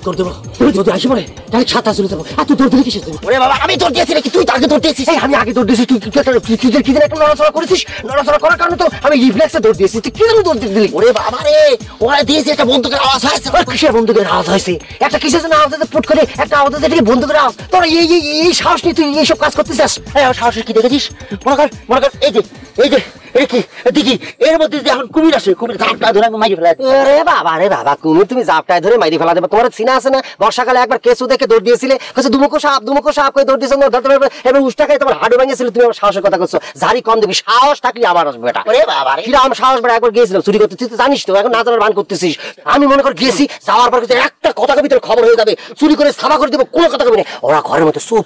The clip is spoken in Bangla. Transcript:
তোর দেবো যদি আসি পরে ডাইরেক্ট সাথে চলে যাবো। আর তুই দৌড় দিলি কিসের জন্য? ওরে বাবা আমি দৌড় দিয়েছি নাকি তুই তাকে দৌড় দিয়েছিস? আমি আগে দৌড় দিয়েছি, তুই কি একটা নড়াচড়া করেছিস, নড়াচড়া করার কারণে তো আমি রিফ্লেক্সে দৌড় দিয়েছি, তুই কি জন্য দৌড় দিলি? ওরে বাবা রে ওরা দিয়েছে একটা বন্দুকের আওয়াজ হয়েছে। কিসের বন্দুকের আওয়াজ হয়েছে? একটা কিসের জন্য আওয়াজ হয়েছে? ফুট করে একটা আওয়াজ হয়েছে, এটা বন্দুকের আওয়াজ। তোরা এই সাহস নিয়ে তুই এইসব কাজ করতেছিস? সাহসের কি দেখেছিস? মনে কর এই যে দেখি এর মধ্যে যদি এখন কুমির আসে, কুমির ঝাপটায় ধরে মাইরে ফেলা। আরে বাবা রে বাবা, কুমির তুমি ঝাপটায় ধরে মাইরে ফেলা দেবে? তোমার চিনা আছে না বর্ষাকালে একবার কেঁচু দেখে দৌড় দিয়েছিলে, দুমুখো সাপ করে দৌড় দিয়েছিল, ধরতে পারবে এবার উষ্টা খাই তোমার হাড়ু ভেঙেছিল। তুমি আমার সাহসের কথা করছো? ঝাড়ি কম দিবি, সাহস থাকলে আবার আসবে এটা। ওরে বাবা কিরকম সাহস বেটা, একবার গিয়েছিলাম চুরি করতে, তুই তো জানিস তো, এখন না জানার ভান করতেছিস। আমি মনে কর গেছি, যাওয়ার পর একটা কথা কবি তোর খবর হয়ে যাবে, চুরি করে সাবা করে দেবো, কোনো কথা কবি না। ওরা ঘরের মধ্যে চুপ